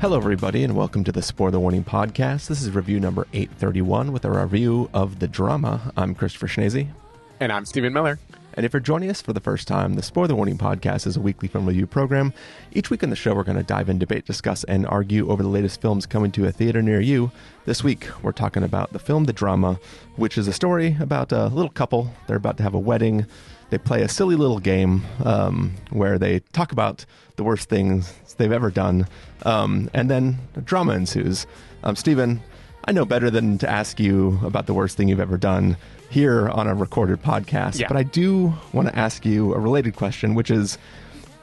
Hello, everybody, and welcome to the Spoiler Warning Podcast. This is review number 831 with a review of The Drama. I'm Kristoffer Schnese. And I'm Stephen Miller. And if you're joining us for the first time, the Spoiler Warning Podcast is a weekly film review program. Each week on the show, we're going to dive in, debate, discuss, and argue over the latest films coming to a theater near you. This week, we're talking about the film The Drama, which is a story about a little couple. They're about to have a wedding. They play a silly little game where they talk about the worst things they've ever done, and then drama ensues. Stephen, I know better than to ask you about the worst thing you've ever done here on a recorded podcast, but I do want to ask you a related question, which is,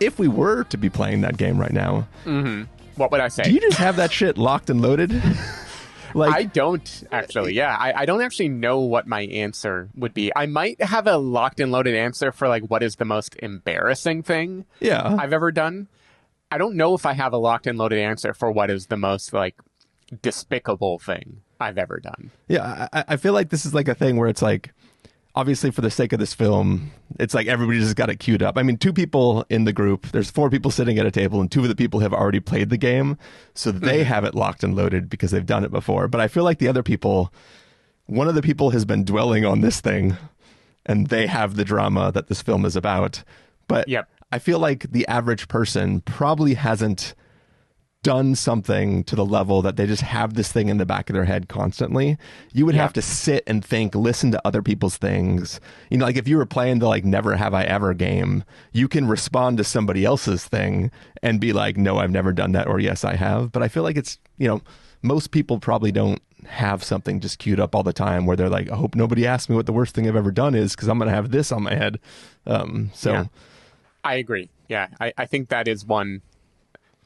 if we were to be playing that game right now, what would I say? Do you just have that shit locked and loaded? I don't actually. Yeah, I don't actually know what my answer would be. I might have a locked and loaded answer for like what is the most embarrassing thing I've ever done. I don't know if I have a locked and loaded answer for what is the most like despicable thing I've ever done. Yeah, I feel like this is like a thing where it's like, obviously for the sake of this film, it's like everybody just got it queued up. I mean, two people in the group, there's four people sitting at a table, and two of the people have already played the game, so they have it locked and loaded because they've done it before. But I feel like the other people, one of the people has been dwelling on this thing, and they have the drama that this film is about. But I feel like the average person probably hasn't done something to the level that they just have this thing in the back of their head constantly. You would have to sit and think, listen to other people's things. You know, like if you were playing the like never have I ever game, you can respond to somebody else's thing and be like, no, I've never done that, or yes, I have. But I feel like it's, you know, most people probably don't have something just queued up all the time where they're like, I hope nobody asks me what the worst thing I've ever done is, because I'm going to have this on my head. I agree. Yeah, I think that is one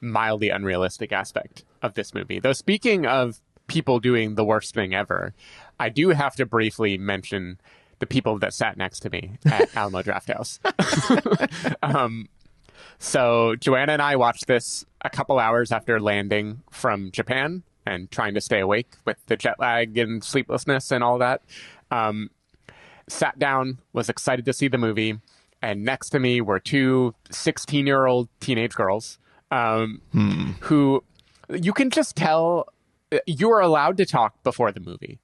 mildly unrealistic aspect of this movie. Though speaking of people doing the worst thing ever, I do have to briefly mention the people that sat next to me at Alamo Drafthouse. So Joanna and I watched this a couple hours after landing from Japan and trying to stay awake with the jet lag and sleeplessness and all that. Sat down, was excited to see the movie, and next to me were two 16-year-old teenage girls who you can just tell you are allowed to talk before the movie.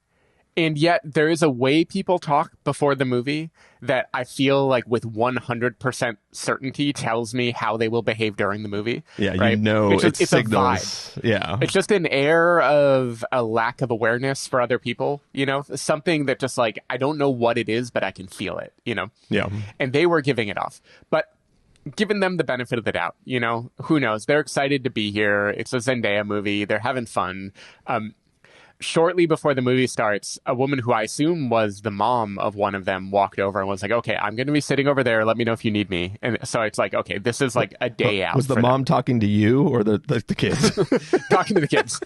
And yet there is a way people talk before the movie that I feel like with 100% certainty tells me how they will behave during the movie. Yeah, right? You know, it's signals. A vibe. Yeah. It's just an air of a lack of awareness for other people, you know, something that just like, I don't know what it is, but I can feel it, you know? Yeah. And they were giving it off. But giving them the benefit of the doubt, you know, who knows? They're excited to be here. It's a Zendaya movie. They're having fun. Shortly before the movie starts, a woman who I assume was the mom of one of them walked over and was like, okay, I'm going to be sitting over there. Let me know if you need me. And so it's like, okay, this is like a day out. Was the mom talking to you or the kids? Talking to the kids.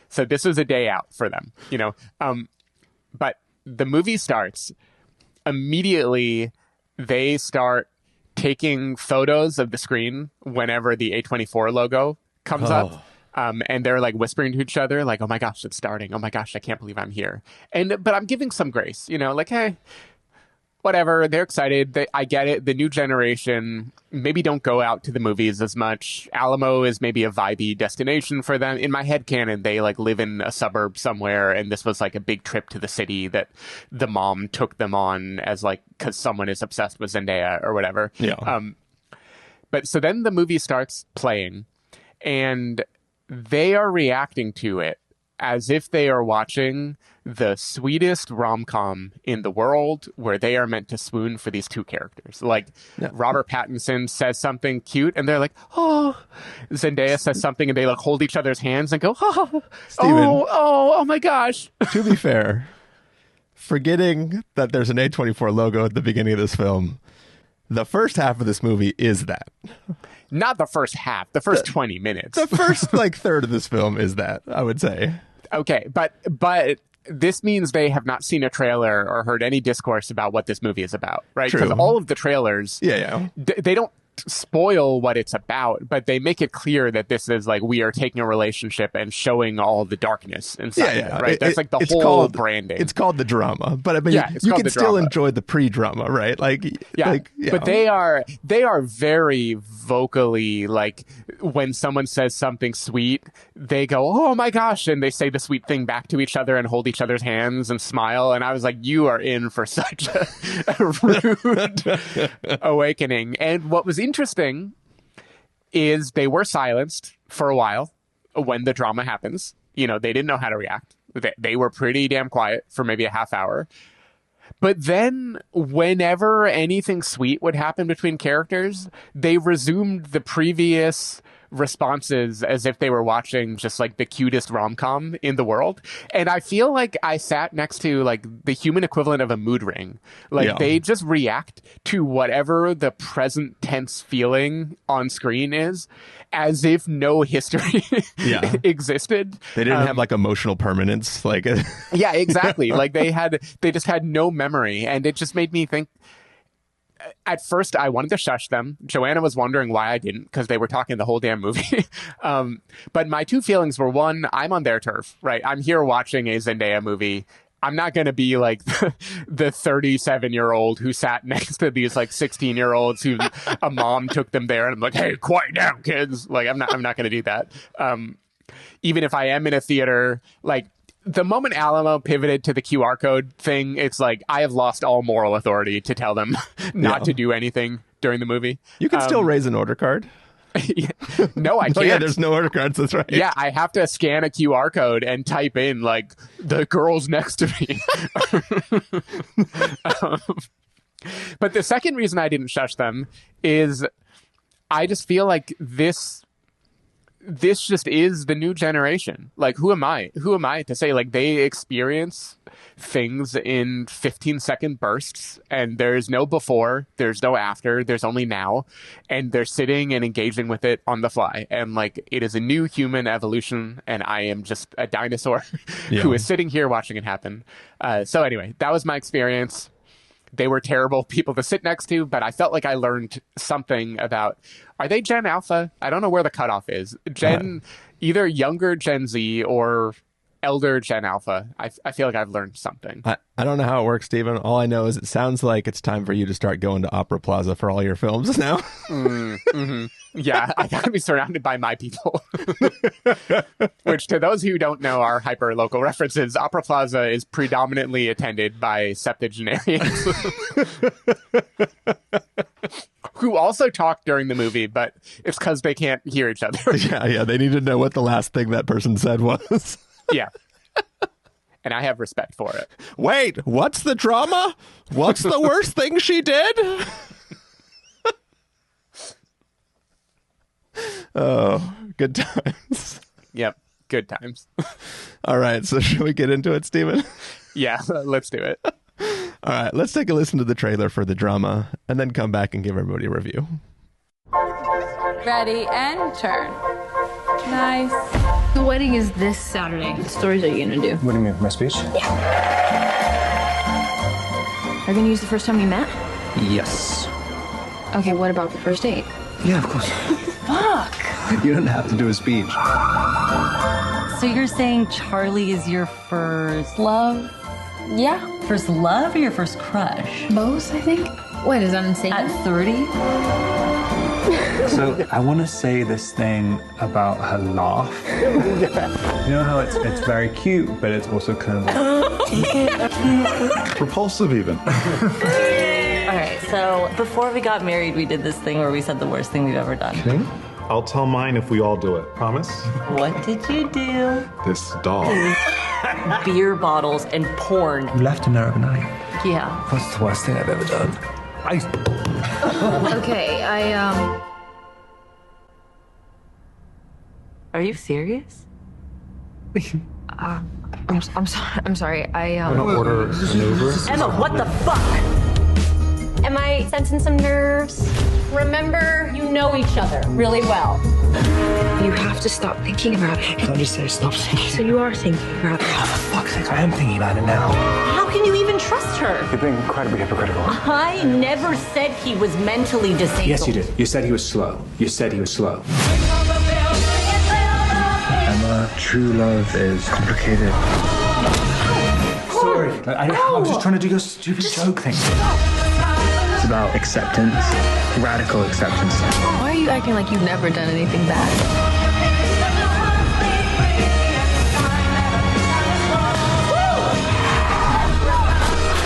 So this was a day out for them, you know. But the movie starts. Immediately, they start taking photos of the screen whenever the A24 logo comes up. And they're like whispering to each other like, oh my gosh, it's starting. Oh my gosh, I can't believe I'm here. But I'm giving some grace, you know, like, hey, whatever. They're excited. I get it. The new generation maybe don't go out to the movies as much. Alamo is maybe a vibey destination for them. In my headcanon, they like live in a suburb somewhere. And this was like a big trip to the city that the mom took them on as like, because someone is obsessed with Zendaya or whatever. Yeah. But so then the movie starts playing and they are reacting to it as if they are watching the sweetest rom-com in the world where they are meant to swoon for these two characters. Like Robert Pattinson says something cute and they're like, oh. Zendaya says something and they like hold each other's hands and go, oh, Steven, oh my gosh. To be fair, forgetting that there's an A24 logo at the beginning of this film, the first half of this movie is that. Not the first half, the first 20 minutes. The first like third of this film is that, I would say. Okay, but this means they have not seen a trailer or heard any discourse about what this movie is about, right? Because all of the trailers, they don't spoil what it's about, but they make it clear that this is like, we are taking a relationship and showing all the darkness inside of it, right? That's like the whole branding. It's called the drama, but I mean, you can still enjoy the pre-drama, right? Like, but they are very vocally, like, when someone says something sweet, they go, oh my gosh, and they say the sweet thing back to each other and hold each other's hands and smile. And I was like, you are in for such a rude awakening. And what was interesting is they were silenced for a while when the drama happens. You know, they didn't know how to react. They were pretty damn quiet for maybe a half hour. But then whenever anything sweet would happen between characters, they resumed the previous responses as if they were watching just like the cutest rom-com in the world. And I feel like I sat next to like the human equivalent of a mood ring. Like they just react to whatever the present tense feeling on screen is, as if no history existed. They didn't have like emotional permanence. Like yeah, exactly. Like they just had no memory. And it just made me think, at first, I wanted to shush them. Joanna was wondering why I didn't, because they were talking the whole damn movie. But my two feelings were, one, I'm on their turf, right? I'm here watching a Zendaya movie. I'm not going to be like the 37-year-old who sat next to these like 16-year-olds who a mom took them there. And I'm like, hey, quiet down, kids. Like, I'm not going to do that. Even if I am in a theater, like, the moment Alamo pivoted to the QR code thing, it's like, I have lost all moral authority to tell them not to do anything during the movie. You can still raise an order card. No, I can't. Oh, yeah, there's no order cards. That's right. Yeah, I have to scan a QR code and type in, like, the girl's next to me. But the second reason I didn't shush them is I just feel like this just is the new generation. Like, who am I to say, like, they experience things in 15-second bursts, and there's no before, there's no after, there's only now, and they're sitting and engaging with it on the fly. And like, it is a new human evolution, and I am just a dinosaur who is sitting here watching it happen. So anyway, that was my experience. They were terrible people to sit next to, but I felt like I learned something about, are they Gen Alpha? I don't know where the cutoff is. Either younger Gen Z or elder Gen Alpha. I feel like I've learned something. I don't know how it works, Stephen. All I know is it sounds like it's time for you to start going to Opera Plaza for all your films now. Yeah, I gotta be surrounded by my people. Which, to those who don't know our hyper-local references, Opera Plaza is predominantly attended by septuagenarians. Who also talk during the movie, but it's because they can't hear each other. Yeah, they need to know what the last thing that person said was. Yeah. And I have respect for it. Wait, what's the drama? What's the worst thing she did? Oh, good times. Yep, good times. All right, so should we get into it, Stephen? Yeah, let's do it. All right, let's take a listen to the trailer for the drama and then come back and give everybody a review. Ready and turn. Nice. The wedding is this Saturday. What stories are you gonna do? What do you mean, my speech? Yeah. Are you gonna use the first time you met? Yes. Okay, what about the first date? Yeah, of course. Fuck! You don't have to do a speech. So you're saying Charlie is your first Love? Yeah. first love or your first crush? Both, I think. What, is that insane? At 30? So I want to say this thing about her laugh. You know how it's very cute, but it's also kind of repulsive even. All right, so before we got married, we did this thing where we said the worst thing we've ever done. Okay. I'll tell mine if we all do it. Promise? What did you do? This dog. Beer bottles and porn. You left him there overnight. Yeah. What's the worst thing I've ever done? Okay, Are you serious? I'm sorry. I'm gonna order an Uber. Emma, what the fuck? Am I sensing some nerves? Remember, you know each other really well. You have to stop thinking about it. Can I just say stop thinking? So you are thinking about it. Oh, for fuck's sake, I am thinking about it now. How can you even trust her? You're being incredibly hypocritical. I never said he was mentally disabled. Yes, you did. You said he was slow. You said he was slow. Emma, true love is complicated. Sorry. I was just trying to do your stupid joke thing. It's about acceptance. Radical acceptance. Why are you acting like you've never done anything bad?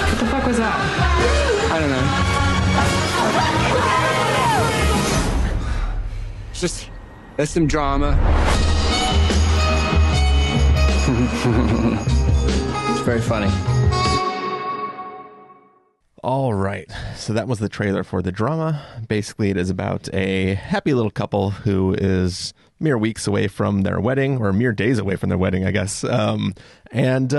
What the fuck was that? I don't know. It's just, there's some drama. It's very funny. All right. So that was the trailer for the drama. Basically, it is about a happy little couple who is mere weeks away from their wedding, or mere days away from their wedding, I guess. And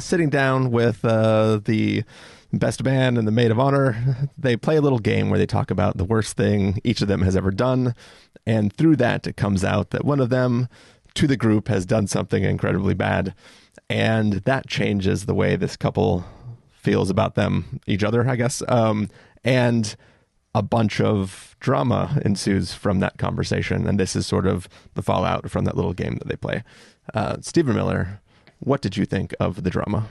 sitting down with the best man and the maid of honor, they play a little game where they talk about the worst thing each of them has ever done. And through that, it comes out that one of them to the group has done something incredibly bad. And that changes the way this couple feels about each other, I guess. And a bunch of drama ensues from that conversation. And this is sort of the fallout from that little game that they play. Stephen Miller, what did you think of the drama?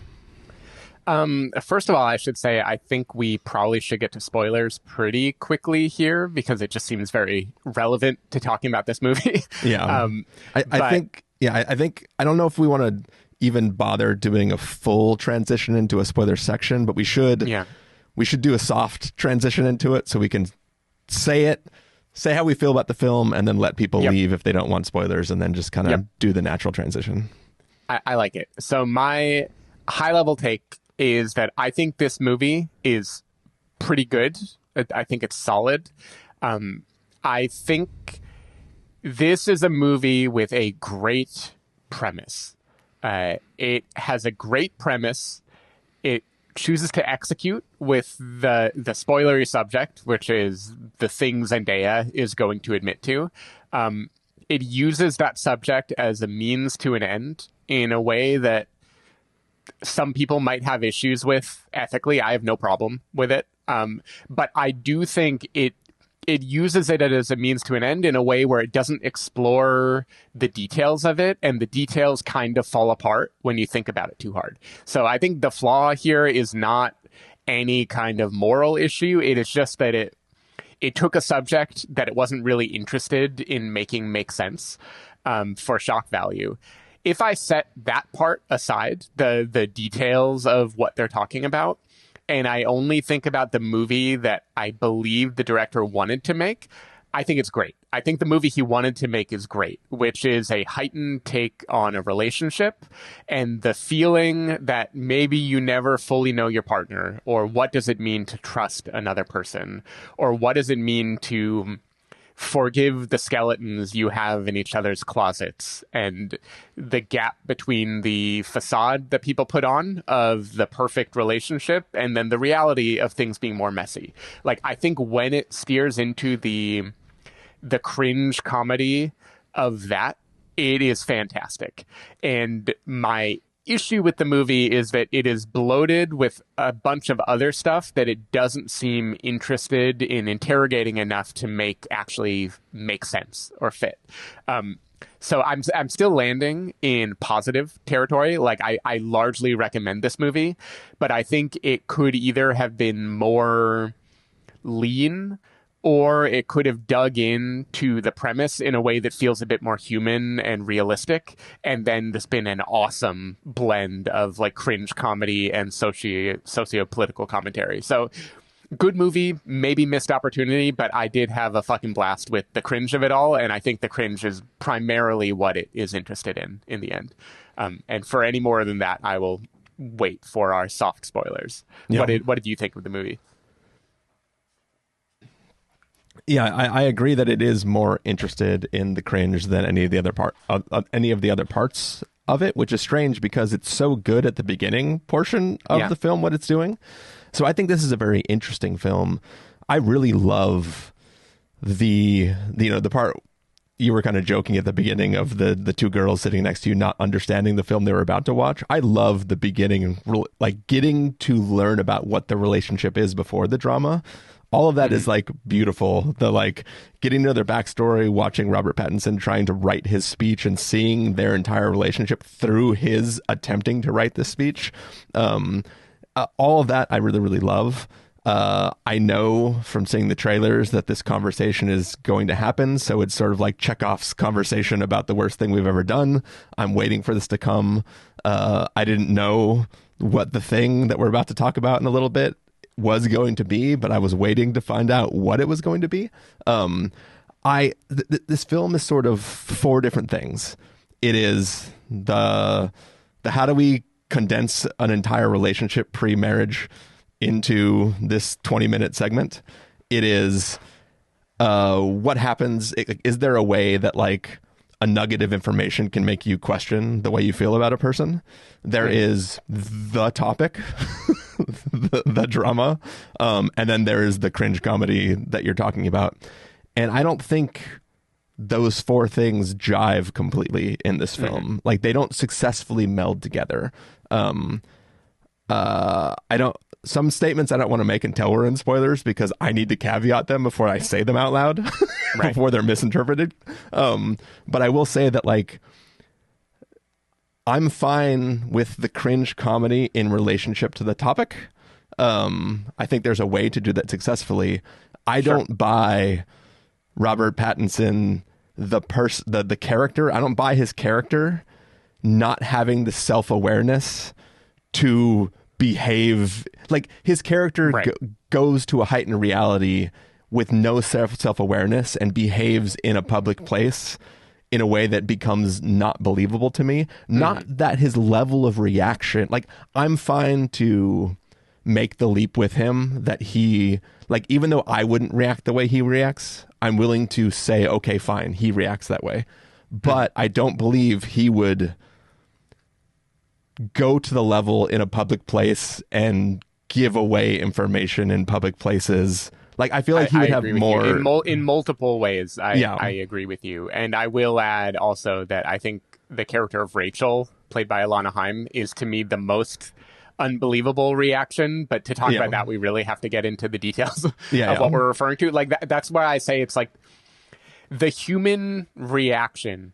First of all, I should say, I think we probably should get to spoilers pretty quickly here because it just seems very relevant to talking about this movie. Yeah. I think I don't know if we want to even bother doing a full transition into a spoiler section, but we should do a soft transition into it so we can say how we feel about the film and then let people leave if they don't want spoilers, and then just kind of do the natural transition. I like it. So my high level take is that I think this movie is pretty good. I think it's solid. I think this is a movie with a great premise. It has a great premise. It chooses to execute with the spoilery subject, which is the thing Zendaya is going to admit to. It uses that subject as a means to an end in a way that some people might have issues with ethically. I have no problem with it. But I do think it uses it as a means to an end in a way where it doesn't explore the details of it, and the details kind of fall apart when you think about it too hard. So I think the flaw here is not any kind of moral issue. It is just that it took a subject that it wasn't really interested in making make sense for shock value. If I set that part aside, the details of what they're talking about, and I only think about the movie that I believe the director wanted to make, I think it's great. I think the movie he wanted to make is great, which is a heightened take on a relationship and the feeling that maybe you never fully know your partner, or what does it mean to trust another person, or what does it mean to forgive the skeletons you have in each other's closets, and the gap between the facade that people put on of the perfect relationship and then the reality of things being more messy. Like, I think when it steers into the cringe comedy of that, it is fantastic. And my issue with the movie is that it is bloated with a bunch of other stuff that it doesn't seem interested in interrogating enough to actually make sense or fit. So I'm still landing in positive territory. Like, I largely recommend this movie, but I think it could either have been more lean, or it could have dug into the premise in a way that feels a bit more human and realistic, and then there's been an awesome blend of like cringe comedy and socio-political commentary. So good movie, maybe missed opportunity, but I did have a fucking blast with the cringe of it all, and I think the cringe is primarily what it is interested in the end. And for any more than that, I will wait for our soft spoilers. Yeah. What did you think of the movie? Yeah, I agree that it is more interested in the cringe than any of the other parts of it, which is strange because it's so good at the beginning portion of the film, what it's doing. So I think this is a very interesting film. I really love the part you were kind of joking at the beginning of the two girls sitting next to you not understanding the film they were about to watch. I love the beginning, like getting to learn about what the relationship is before the drama. All of that is like beautiful. The like getting to know their backstory, watching Robert Pattinson trying to write his speech and seeing their entire relationship through his attempting to write this speech. All of that I really, really love. I know from seeing the trailers that this conversation is going to happen. So it's sort of like Chekhov's conversation about the worst thing we've ever done. I'm waiting for this to come. I didn't know what the thing that we're about to talk about in a little bit was going to be, but I was waiting to find out what it was going to be. This film is sort of four different things. It is the how do we condense an entire relationship pre-marriage into this 20-minute segment. It is what happens. Is there a way that like a nugget of information can make you question the way you feel about a person? There is the topic, the drama, and then there is the cringe comedy that you're talking about. And I don't think those four things jive completely in this film. Like they don't successfully meld together. Some statements I don't want to make until we're in spoilers because I need to caveat them before I say them out loud before they're misinterpreted. But I will say that like I'm fine with the cringe comedy in relationship to the topic. I think there's a way to do that successfully. I don't buy Robert Pattinson, the character. I don't buy his character not having the self-awareness to behave like his character goes to a heightened reality with no self-awareness and behaves in a public place in a way that becomes not believable to me. Not that his level of reaction, like I'm fine to make the leap with him that he, like, even though I wouldn't react the way he reacts, I'm willing to say, okay, fine, he reacts that way. But I don't believe he would go to the level in a public place and give away information in public places. Like, I feel like he would have more in multiple ways. I agree with you. And I will add also that I think the character of Rachel, played by Alana Haim, is to me the most unbelievable reaction. But to talk about that, we really have to get into the details of what we're referring to. Like that's why I say it's like the human reaction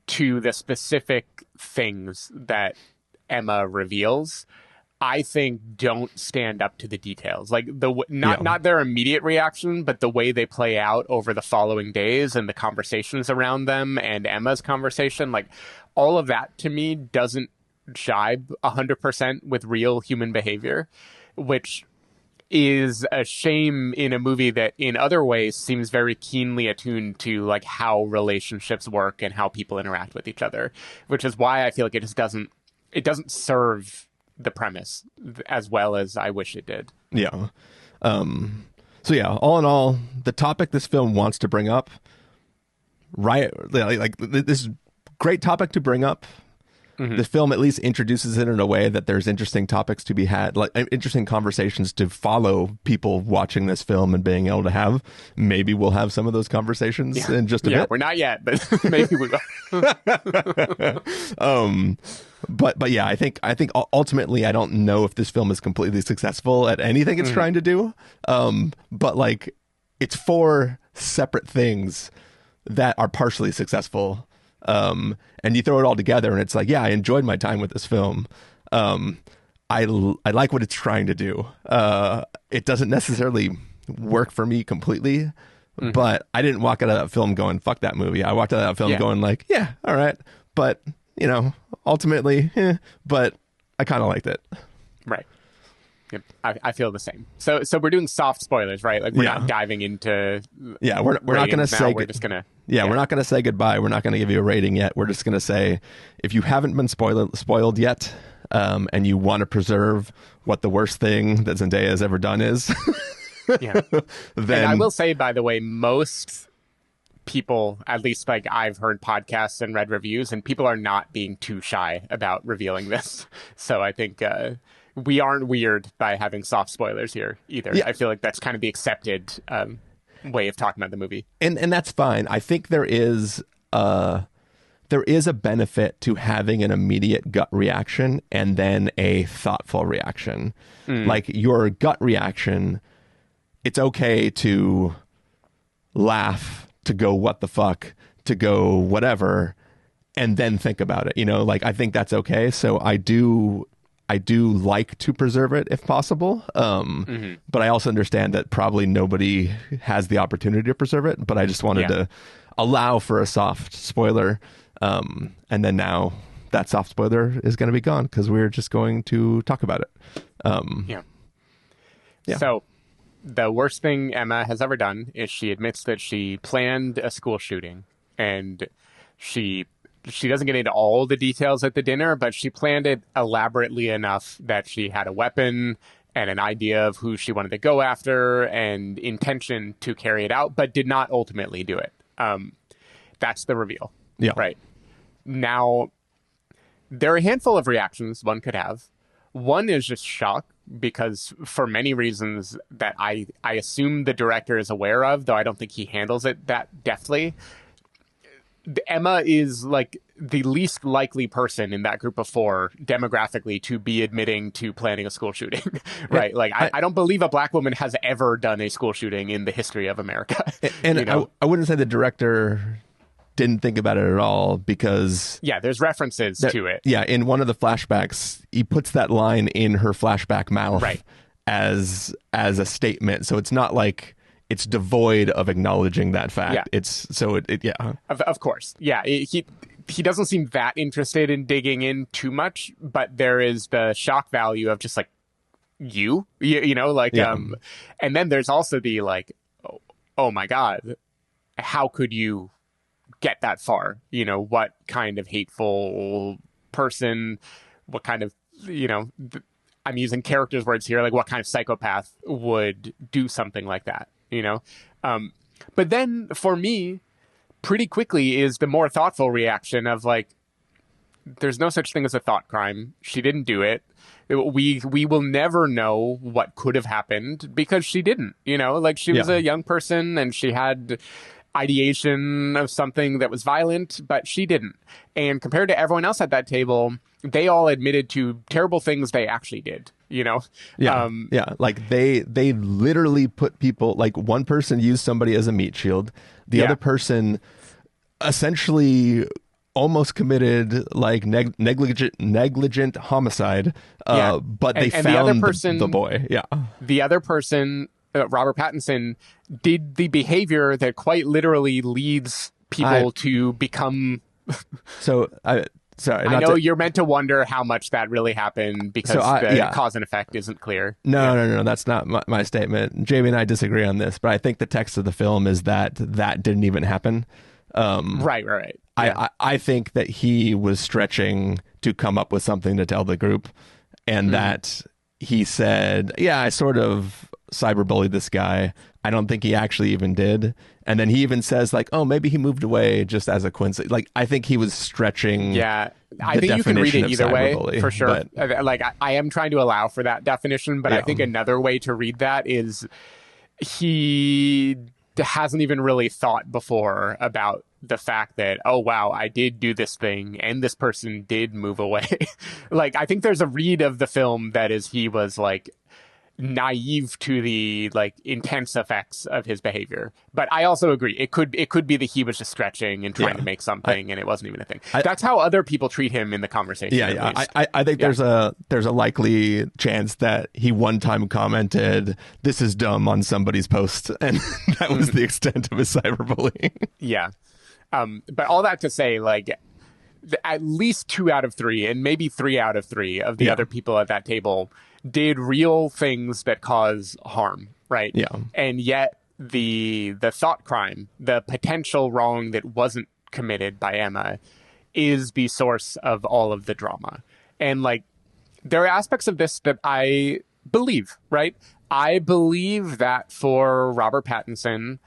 to the specific things that Emma reveals, I think don't stand up to the details. Like not their immediate reaction, but the way they play out over the following days and the conversations around them and Emma's conversation, like all of that to me doesn't jibe 100% with real human behavior, which is a shame in a movie that in other ways seems very keenly attuned to like how relationships work and how people interact with each other, which is why I feel like it doesn't serve the premise as well as I wish it did. Yeah. So yeah, all in all, the topic this film wants to bring up, like this great topic to bring up. The film at least introduces it in a way that there's interesting topics to be had, like interesting conversations to follow people watching this film and being able to have. Maybe we'll have some of those conversations in just a bit. We're not yet, but maybe we will. But yeah, I think ultimately I don't know if this film is completely successful at anything it's trying to do. But like it's four separate things that are partially successful. And you throw it all together and it's like, yeah, I enjoyed my time with this film. I like what it's trying to do. It doesn't necessarily work for me completely, but I didn't walk out of that film going, fuck that movie. I walked out of that film going like, yeah, all right. But, you know, ultimately, but I kind of liked it. Right. Yep. I feel the same. So we're doing soft spoilers, right? Like we're not diving into. Yeah, we're not going to say. We're just gonna. Yeah, we're not going to say goodbye. We're not going to give you a rating yet. We're just going to say, if you haven't been spoiled yet, and you want to preserve what the worst thing that Zendaya has ever done is, then and I will say, by the way, most people, at least like I've heard podcasts and read reviews, and people are not being too shy about revealing this. So I think. We aren't weird by having soft spoilers here either. Yeah. I feel like that's kind of the accepted way of talking about the movie. And that's fine. I think there is a benefit to having an immediate gut reaction and then a thoughtful reaction. Like your gut reaction, it's okay to laugh, to go what the fuck, to go whatever, and then think about it. Like I think that's okay. So I do like to preserve it if possible. But I also understand that probably nobody has the opportunity to preserve it. But I just wanted to allow for a soft spoiler. And then now that soft spoiler is going to be gone because we're just going to talk about it. Yeah. So the worst thing Emma has ever done is she admits that she planned a school shooting, and she doesn't get into all the details at the dinner, but she planned it elaborately enough that she had a weapon and an idea of who she wanted to go after and intention to carry it out, but did not ultimately do it. That's the reveal. Yeah. Right. Now, there are a handful of reactions one could have. One is just shock, because for many reasons that I assume the director is aware of, though I don't think he handles it that deftly. Emma is like the least likely person in that group of four demographically to be admitting to planning a school shooting, right? Like I don't believe a black woman has ever done a school shooting in the history of America. And I wouldn't say the director didn't think about it at all, because there's references to it. Yeah, in one of the flashbacks, he puts that line in her flashback mouth, right, as a statement. So it's not like it's devoid of acknowledging that fact. Yeah. It's so it yeah. Of course. Yeah, he doesn't seem that interested in digging in too much, but there is the shock value of just like you know, like and then there's also the like, oh my God, how could you get that far? What kind of hateful person, what kind of, I'm using characters' words here, like what kind of psychopath would do something like that, But then for me, pretty quickly is the more thoughtful reaction of like, there's no such thing as a thought crime. She didn't do it. We will never know what could have happened because she didn't, like she was a young person and she had ideation of something that was violent, but she didn't. And compared to everyone else at that table, they all admitted to terrible things they actually did, Like they literally put people, like one person used somebody as a meat shield. The other person essentially almost committed like negligent homicide, but they found the other person, the boy. The other person, Robert Pattinson, did the behavior that quite literally leads people to become. Sorry, I know you're meant to wonder how much that really happened because the cause and effect isn't clear. No, that's not my statement. Jamie and I disagree on this, but I think the text of the film is that didn't even happen. Right. Yeah. I think that he was stretching to come up with something to tell the group, and that he said, I sort of cyberbullied this guy. I don't think he actually even did. And then he even says like, oh, maybe he moved away just as a coincidence. Like, I think he was stretching. Yeah, I think you can read it either way, for sure. But, like, I am trying to allow for that definition, but I think another way to read that is he hasn't even really thought before about the fact that, oh, wow, I did do this thing and this person did move away. Like, I think there's a read of the film that is he was like naive to the like intense effects of his behavior. But I also agree it could be that he was just stretching and trying to make something and it wasn't even a thing. That's how other people treat him in the conversation. I think there's a likely chance that he one time commented, "This is dumb" on somebody's post, and that was the extent of his cyberbullying. But all that to say, like, at least 2 out of 3 and maybe 3 out of 3 of the other people at that table did real things that cause harm, right? And yet the thought crime, the potential wrong that wasn't committed by Emma, is the source of all of the drama. And like, there are aspects of this that I believe, right? I believe that for Robert Pattinson,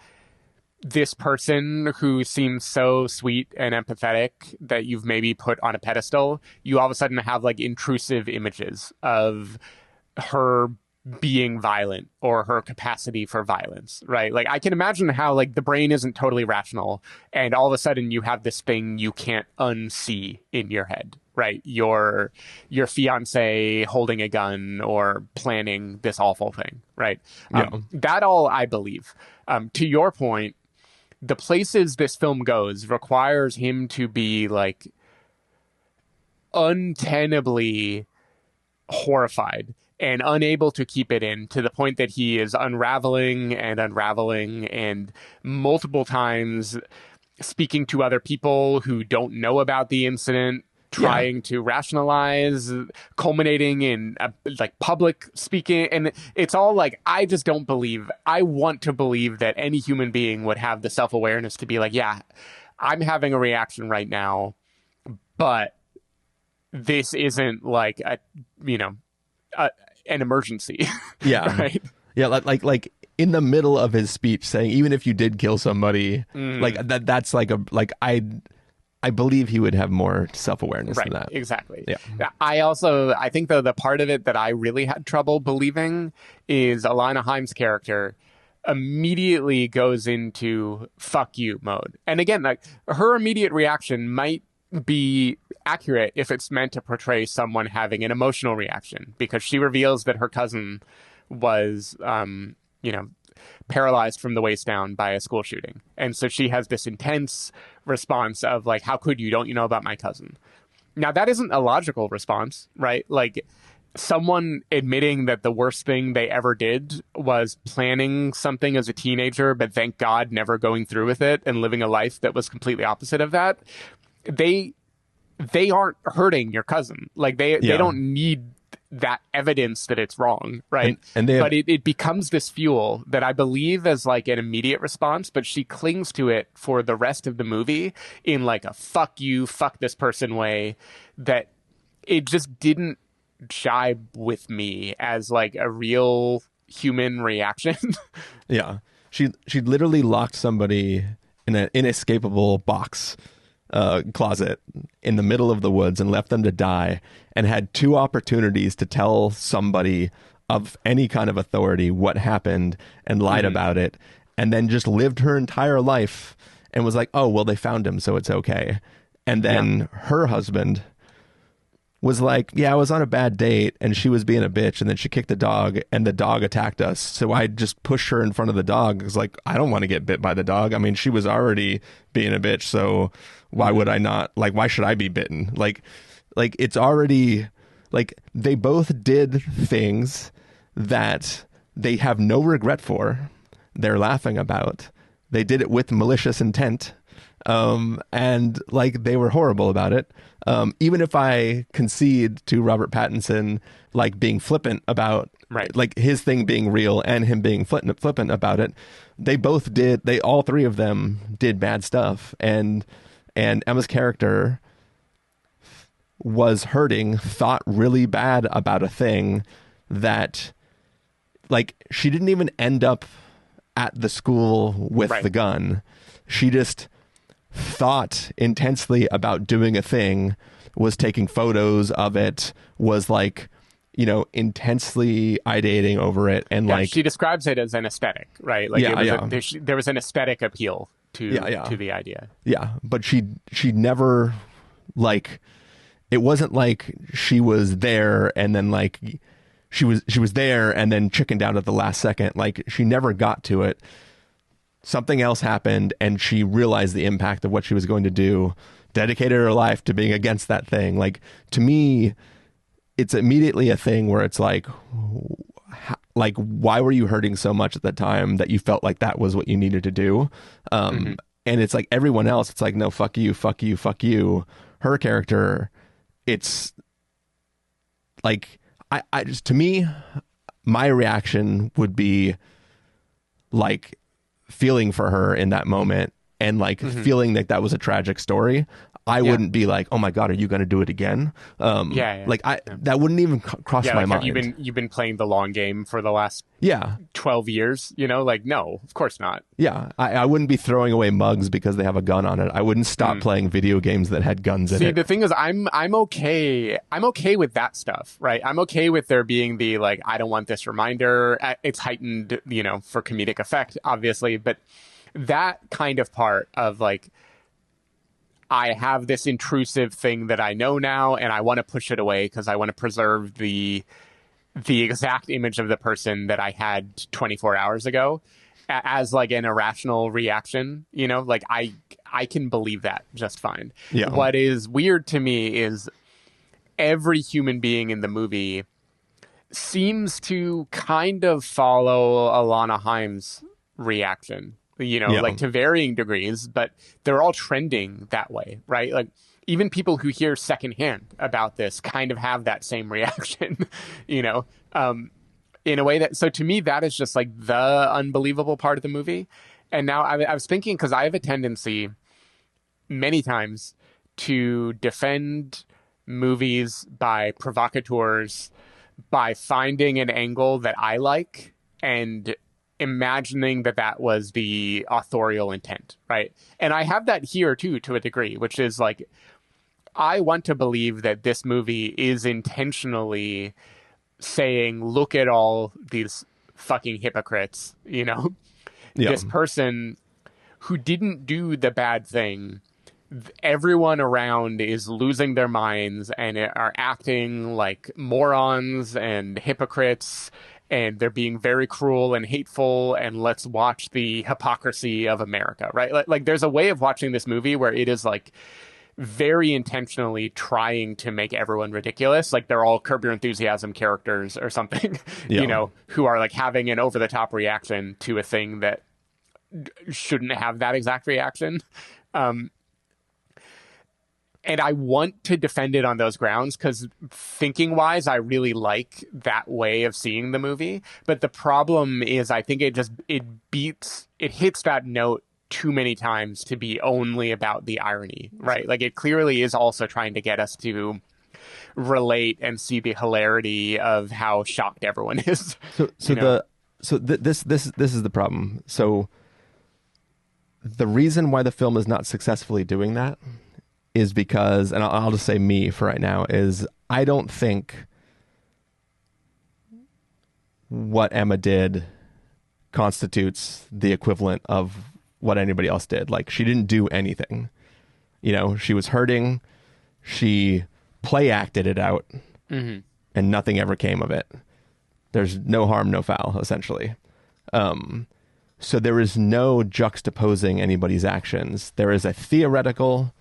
this person who seems so sweet and empathetic that you've maybe put on a pedestal, you all of a sudden have like intrusive images of her being violent or her capacity for violence, right? Like I can imagine how like the brain isn't totally rational and all of a sudden you have this thing you can't unsee in your head, right? Your fiance holding a gun or planning this awful thing, right? That all I believe. To your point, the places this film goes requires him to be like untenably horrified and unable to keep it in, to the point that he is unraveling and multiple times speaking to other people who don't know about the incident, trying to rationalize, culminating in like public speaking. And it's all like, I just don't believe, I want to believe that any human being would have the self-awareness to be like, yeah, I'm having a reaction right now, but this isn't like an emergency. Yeah. Right. Yeah. Like in the middle of his speech saying, even if you did kill somebody, like that's like I believe he would have more self-awareness than that. Exactly. Yeah. I think though the part of it that I really had trouble believing is Alana Haim's character immediately goes into fuck you mode. And again, like her immediate reaction might be accurate if it's meant to portray someone having an emotional reaction, because she reveals that her cousin was, paralyzed from the waist down by a school shooting. And so she has this intense response of like, how could you? Don't you know about my cousin? Now, that isn't a logical response, right? Like someone admitting that the worst thing they ever did was planning something as a teenager, but thank God never going through with it and living a life that was completely opposite of that. They aren't hurting your cousin. Like they don't need that evidence that it's wrong, right? But it becomes this fuel that I believe as like an immediate response, but she clings to it for the rest of the movie in like a fuck you, fuck this person way, that it just didn't jibe with me as like a real human reaction. Yeah. She literally locked somebody in an inescapable box closet in the middle of the woods and left them to die, and had two opportunities to tell somebody of any kind of authority what happened and lied about it, and then just lived her entire life and was like, oh, well, they found him, so it's okay. And then her husband was like, yeah, I was on a bad date and she was being a bitch, and then she kicked the dog and the dog attacked us. So I just pushed her in front of the dog. It's like, I don't want to get bit by the dog. I mean, she was already being a bitch, so why would I not? Like, why should I be bitten? Like it's already like they both did things that they have no regret for. They're laughing about. They did it with malicious intent. And like they were horrible about it. Even if I concede to Robert Pattinson, like being flippant about like his thing being real and him being flippant about it, all three of them did bad stuff. And Emma's character was hurting, thought really bad about a thing that like she didn't even end up at the school with the gun. She just thought intensely about doing a thing, was taking photos of it, was like, intensely ideating over it. And like she describes it as an aesthetic, right? Like there was an aesthetic appeal to the idea. Yeah. But she never like, it wasn't like she was there and then like she was there and then chickened out at the last second. Like she never got to it. Something else happened and she realized the impact of what she was going to do, dedicated her life to being against that thing. Like, to me, it's immediately a thing where it's like, why were you hurting so much at the time that you felt like that was what you needed to do? And it's like everyone else, it's like, no, fuck you, fuck you, fuck you. Her character, it's like, I just, to me, my reaction would be like, feeling for her in that moment and like feeling that was a tragic story, I wouldn't be like, oh my God, are you going to do it again? Like that wouldn't even cross my mind. You've been playing the long game for the last 12 years, you know, like, no, of course not. Yeah. I wouldn't be throwing away mugs because they have a gun on it. I wouldn't stop playing video games that had guns in it. See, the thing is, I'm okay with that stuff, right? I'm okay with there being the, like, I don't want this reminder. It's heightened, you know, for comedic effect, obviously, but that kind of part of, like, I have this intrusive thing that I know now, and I want to push it away because I want to preserve the exact image of the person that I had 24 hours ago as like an irrational reaction, you know, like I can believe that just fine. Yeah. What is weird to me is every human being in the movie seems to kind of follow Alana Haim's reaction, you know, like to varying degrees, but they're all trending that way, right? Like even people who hear secondhand about this kind of have that same reaction, you know, in a way that, so to me, that is just like the unbelievable part of the movie. And now I was thinking, because I have a tendency many times to defend movies by provocateurs by finding an angle that I like and imagining that was the authorial intent, right? And I have that here too, to a degree, which is like, I want to believe that this movie is intentionally saying, look at all these fucking hypocrites, you know? This person who didn't do the bad thing, everyone around is losing their minds and are acting like morons and hypocrites, and they're being very cruel and hateful, and let's watch the hypocrisy of America, right? Like there's a way of watching this movie where it is like very intentionally trying to make everyone ridiculous. Like they're all Curb Your Enthusiasm characters or something, you know, who are like having an over-the-top reaction to a thing that shouldn't have that exact reaction. And I want to defend it on those grounds because thinking wise, I really like that way of seeing the movie. But the problem is I think it hits that note too many times to be only about the irony, right? Like it clearly is also trying to get us to relate and see the hilarity of how shocked everyone is. This is the problem. So the reason why the film is not successfully doing that is because, and I'll just say me for right now, is I don't think what Emma did constitutes the equivalent of what anybody else did. Like, she didn't do anything. You know, she was hurting. She play acted it out, and nothing ever came of it. There's no harm, no foul, essentially. So there is no juxtaposing anybody's actions. There is a theoretical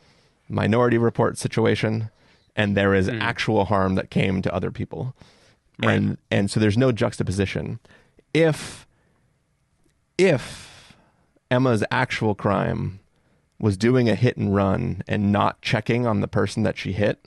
Minority Report situation, and there is actual harm that came to other people. Right. And so there's no juxtaposition. If Emma's actual crime was doing a hit and run and not checking on the person that she hit,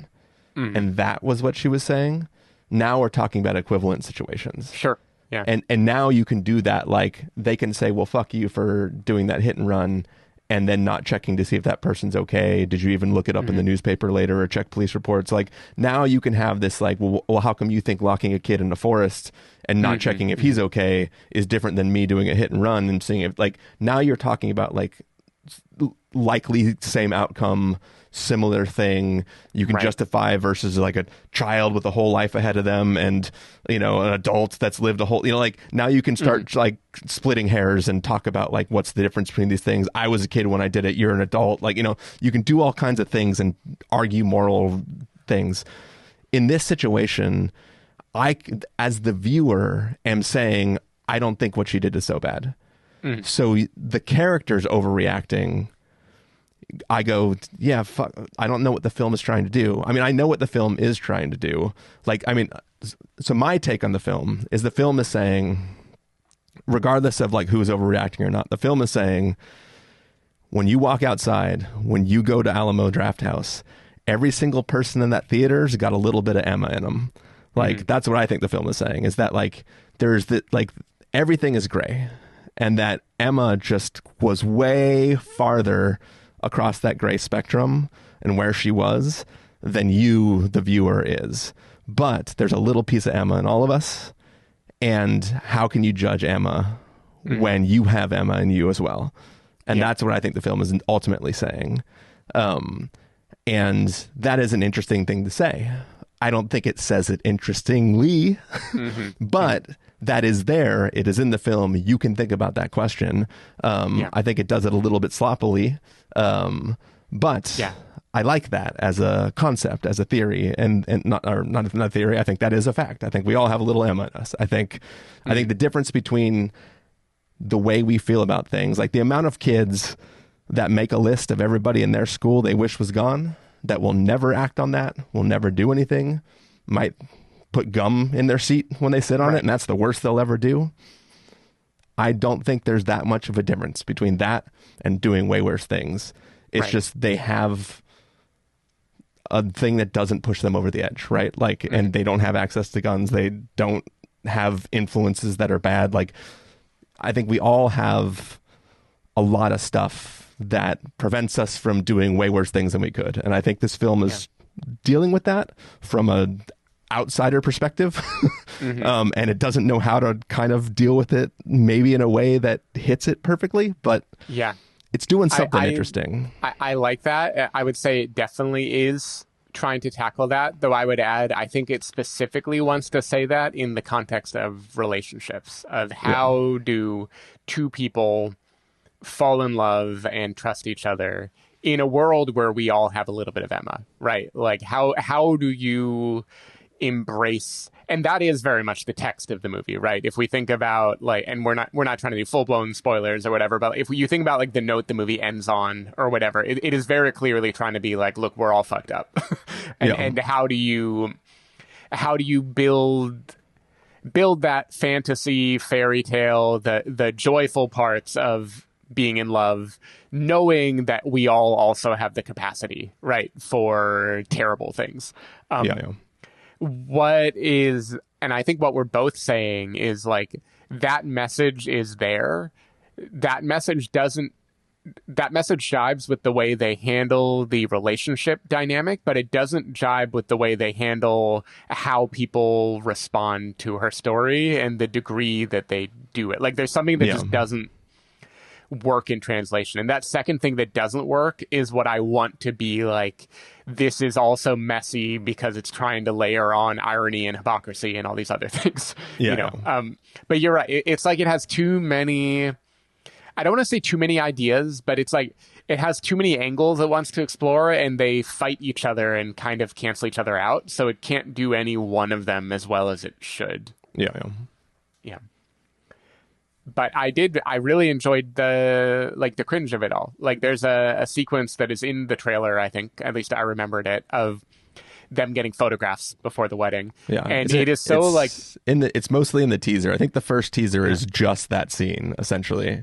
and that was what she was saying, now we're talking about equivalent situations. Sure. Yeah. And now you can do that. Like, they can say, well, fuck you for doing that hit and run and then not checking to see if that person's okay. Did you even look it up in the newspaper later or check police reports? Like, now you can have this, like, well, how come you think locking a kid in a forest and not checking if he's okay is different than me doing a hit and run and seeing if, like, now you're talking about, like, likely same outcome, similar thing you can justify versus like a child with a whole life ahead of them and, you know, an adult that's lived a whole, you know, like, now you can start like splitting hairs and talk about like what's the difference between these things. I was a kid when I did it, you're an adult. Like, you know, you can do all kinds of things and argue moral things. In this situation, I, as the viewer, am saying I don't think what she did is so bad. So the character's overreacting. I go, yeah, fuck, I don't know what the film is trying to do. I mean, I know what the film is trying to do. Like, I mean, so my take on the film is saying, regardless of like who's overreacting or not, the film is saying, when you walk outside, when you go to Alamo Drafthouse, every single person in that theater's got a little bit of Emma in them. Like, that's what I think the film is saying, is that like, there's the, like, everything is gray. and that Emma just was way farther across that gray spectrum and where she was than you, the viewer, is. But there's a little piece of Emma in all of us. And how can you judge Emma when you have Emma in you as well? And that's what I think the film is ultimately saying. And that is an interesting thing to say. I don't think it says it interestingly, but that is there. It is in the film. You can think about that question. I think it does it a little bit sloppily. But I like that as a concept, as a theory, and not a theory. I think that is a fact. I think we all have a little Emma in us. I think the difference between the way we feel about things, like the amount of kids that make a list of everybody in their school they wish was gone, that will never act on that, will never do anything, might put gum in their seat when they sit on it, and that's the worst they'll ever do. I don't think there's that much of a difference between that and doing way worse things. It's just they have a thing that doesn't push them over the edge, right? Like, and they don't have access to guns. They don't have influences that are bad. Like, I think we all have a lot of stuff that prevents us from doing way worse things than we could. And I think this film is dealing with that from a outsider perspective. And it doesn't know how to kind of deal with it, maybe in a way that hits it perfectly, but it's doing something interesting. I like that. I would say it definitely is trying to tackle that, though I would add, I think it specifically wants to say that in the context of relationships, of how do two people fall in love and trust each other in a world where we all have a little bit of Emma, right? Like how do you embrace, and that is very much the text of the movie, right? If we think about like, and we're not trying to do full-blown spoilers or whatever, but if you think about like the note the movie ends on or whatever, it is very clearly trying to be like, look, we're all fucked up. And how do you build that fantasy fairy tale, the joyful parts of being in love, knowing that we all also have the capacity, right, for terrible things. What is, and I think what we're both saying is like, that message is there. That message jives with the way they handle the relationship dynamic, but it doesn't jibe with the way they handle how people respond to her story and the degree that they do it. Like, there's something that just doesn't work in translation. And that second thing that doesn't work is what I want to be like, this is also messy because it's trying to layer on irony and hypocrisy and all these other things. You know? But you're right. It's like it has too many, I don't want to say too many ideas, but it's like it has too many angles it wants to explore, and they fight each other and kind of cancel each other out. So it can't do any one of them as well as it should. Yeah. But I really enjoyed the cringe of it all. Like, there's a sequence that is in the trailer, I think, at least I remembered it, of them getting photographs before the wedding. And it is so like it's mostly in the teaser. I think the first teaser is just that scene, essentially.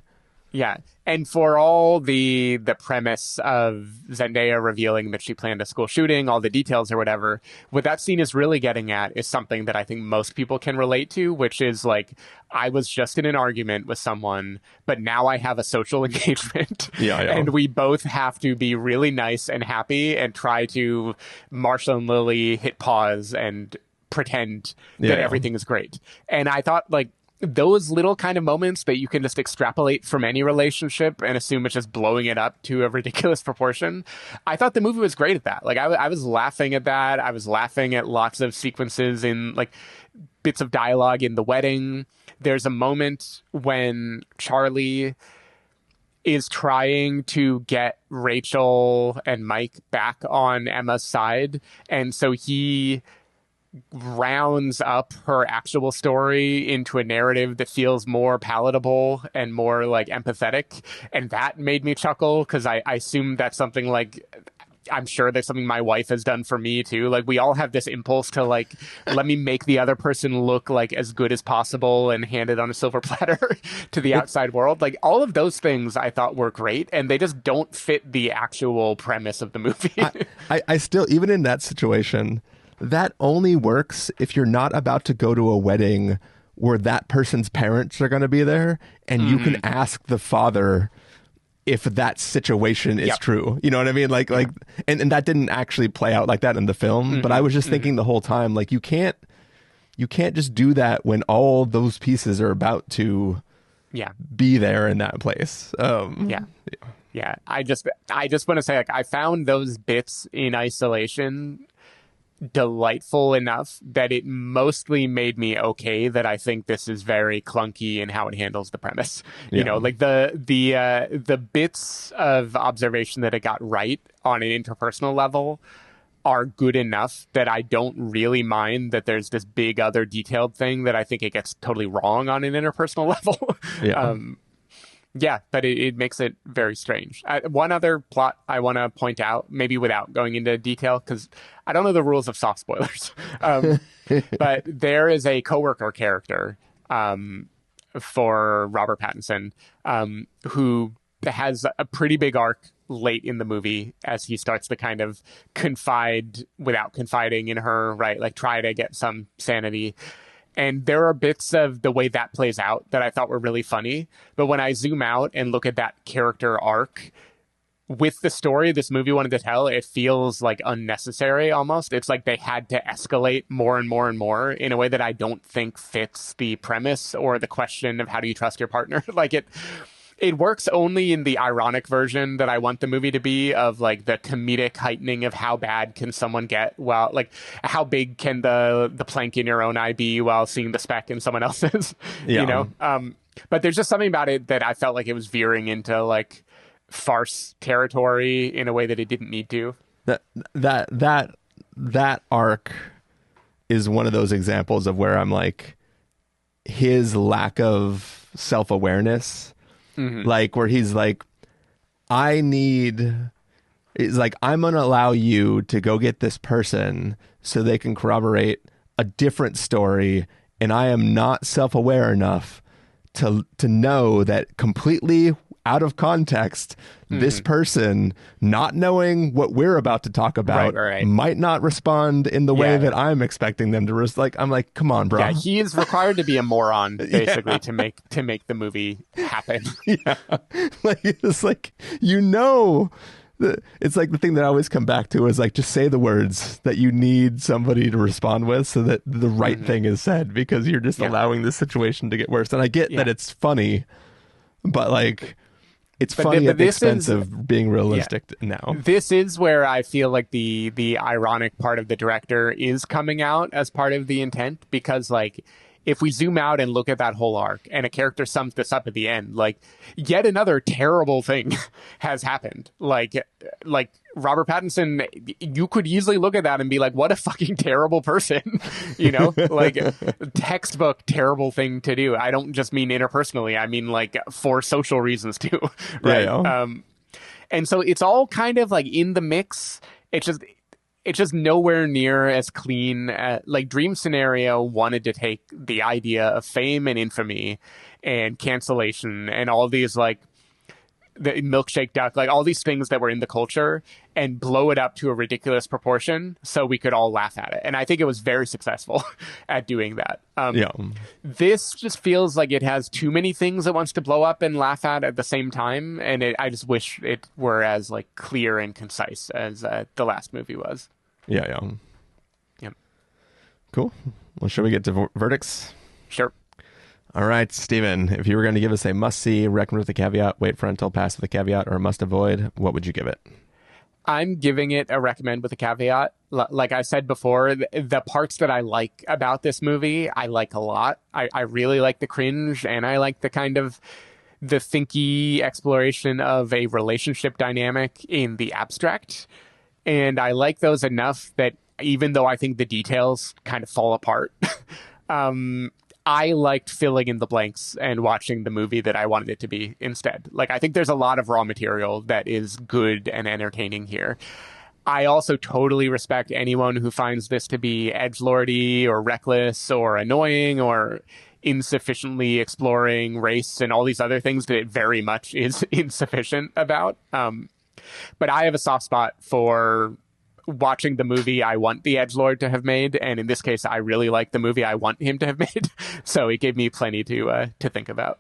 Yeah. And for all the premise of Zendaya revealing that she planned a school shooting, all the details or whatever, what that scene is really getting at is something that I think most people can relate to, which is like, I was just in an argument with someone, but now I have a social engagement. And we both have to be really nice and happy and try to Marshall and Lily hit pause and pretend that everything is great. And I thought, like, those little kind of moments that you can just extrapolate from any relationship and assume it's just blowing it up to a ridiculous proportion. I thought the movie was great at that. Like, I was laughing at that. I was laughing at lots of sequences in like bits of dialogue in the wedding. There's a moment when Charlie is trying to get Rachel and Mike back on Emma's side. And so he rounds up her actual story into a narrative that feels more palatable and more like empathetic, and that made me chuckle because I assume that's something like, I'm sure that's something my wife has done for me too. Like, we all have this impulse to like, let me make the other person look like as good as possible and hand it on a silver platter to the outside world. Like, all of those things I thought were great, and they just don't fit the actual premise of the movie. I still, even in that situation, that only works if you're not about to go to a wedding where that person's parents are going to be there, and you can ask the father if that situation is true. You know what I mean? And that didn't actually play out like that in the film, but I was just thinking the whole time, like, you can't just do that when all those pieces are about to be there in that place. Yeah. I just want to say, like, I found those bits in isolation delightful enough that it mostly made me okay that I think this is very clunky in how it handles the premise. You know, like the bits of observation that it got right on an interpersonal level are good enough that I don't really mind that there's this big other detailed thing that I think it gets totally wrong on an interpersonal level. But it makes it very strange. One other plot I want to point out, maybe without going into detail, because I don't know the rules of soft spoilers, but there is a coworker character for Robert Pattinson who has a pretty big arc late in the movie as he starts to kind of confide without confiding in her, right? Like, try to get some sanity. And there are bits of the way that plays out that I thought were really funny. But when I zoom out and look at that character arc with the story this movie wanted to tell, it feels like unnecessary almost. It's like they had to escalate more and more and more in a way that I don't think fits the premise or the question of how do you trust your partner. Like, it works only in the ironic version that I want the movie to be, of like the comedic heightening of how bad can someone get while, like, how big can the plank in your own eye be while seeing the speck in someone else's, you know? But there's just something about it that I felt like it was veering into like farce territory in a way that it didn't need to. That arc is one of those examples of where I'm like, his lack of self-awareness, like, where he's like, I'm going to allow you to go get this person so they can corroborate a different story. And I am not self-aware enough to know that completely out of context, this person, not knowing what we're about to talk about, might not respond in the way that I'm expecting them to. I'm like, come on, bro. Yeah, he is required to be a moron, basically, to make the movie happen. Like, it's like, you know, it's like the thing that I always come back to is like, just say the words that you need somebody to respond with so that the right thing is said, because you're just allowing the situation to get worse. And I get that it's funny, but like, it's funny at the expense of being realistic now. This is where I feel like the ironic part of the director is coming out as part of the intent, because like, if we zoom out and look at that whole arc and a character sums this up at the end, like, yet another terrible thing has happened. Like Robert Pattinson, you could easily look at that and be like, what a fucking terrible person, you know, like, textbook terrible thing to do. I don't just mean interpersonally. I mean, like, for social reasons too. Right. And so it's all kind of like in the mix. It's just nowhere near as clean. Like, Dream Scenario wanted to take the idea of fame and infamy and cancellation and all these, like, the milkshake duck, like all these things that were in the culture, and blow it up to a ridiculous proportion so we could all laugh at it. And I think it was very successful at doing that. This just feels like it has too many things it wants to blow up and laugh at the same time. And I just wish it were as like clear and concise as the last movie was. Yeah. Cool. Well, shall we get to verdicts? Sure. All right, Steven, if you were going to give us a must-see, recommend with a caveat, wait for until pass with a caveat, or a must-avoid, what would you give it? I'm giving it a recommend with a caveat. Like I said before, the parts that I like about this movie, I like a lot. I really like the cringe, and I like the kind of the thinky exploration of a relationship dynamic in the abstract. And I like those enough that even though I think the details kind of fall apart, I liked filling in the blanks and watching the movie that I wanted it to be instead. Like, I think there's a lot of raw material that is good and entertaining here. I also totally respect anyone who finds this to be edgelordy or reckless or annoying or insufficiently exploring race and all these other things that it very much is insufficient about. But I have a soft spot for watching the movie I want the edgelord to have made, and in this case, I really like the movie I want him to have made. So it gave me plenty to think about.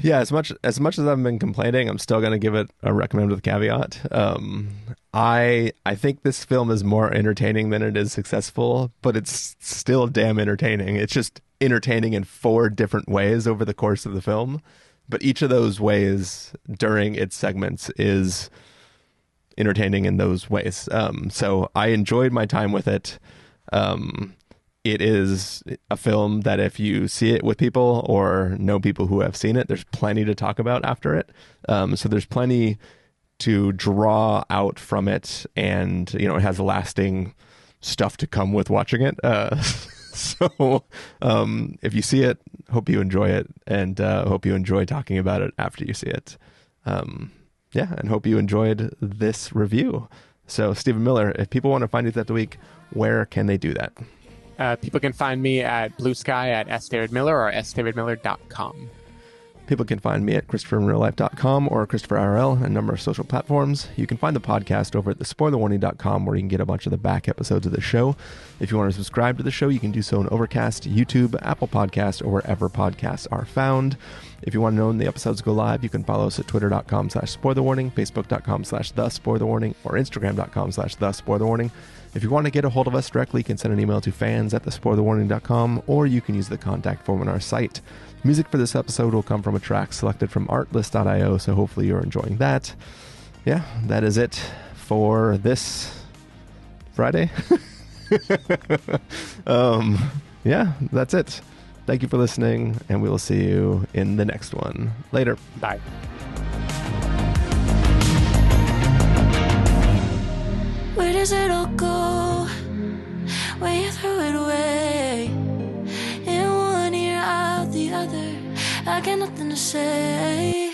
Yeah, as much as I've been complaining, I'm still going to give it a recommend with a caveat. I think this film is more entertaining than it is successful, but it's still damn entertaining. It's just entertaining in 4 different ways over the course of the film, but each of those ways during its segments is entertaining in those ways. So I enjoyed my time with it. It is a film that if you see it with people or know people who have seen it, there's plenty to talk about after it. So there's plenty to draw out from it, and it has lasting stuff to come with watching it. So if you see it, hope you enjoy it, and hope you enjoy talking about it after you see it. And hope you enjoyed this review. So Stephen Miller, if people want to find you throughout the week, where can they do that? People can find me at Blue Sky at sdavidmiller or sdavidmiller.com. People can find me at ChristopherInRealLife.com or ChristopherIRL and a number of social platforms. You can find the podcast over at thespoilerwarning.com, where you can get a bunch of the back episodes of the show. If you want to subscribe to the show, you can do so on Overcast, YouTube, Apple Podcasts, or wherever podcasts are found. If you want to know when the episodes go live, you can follow us at twitter.com/spoilerwarning, facebook.com/thespoilerwarning, or instagram.com/thespoilerwarning. If you want to get a hold of us directly, you can send an email to fans@thespoilerwarning.com, or you can use the contact form on our site. Music for this episode will come from a track selected from artlist.io, so hopefully you're enjoying that. Yeah, that is it for this Friday. Yeah, that's it. Thank you for listening, and we will see you in the next one. Later. Bye. Where does it all go when you throw it away? In one ear, out the other, I got nothing to say.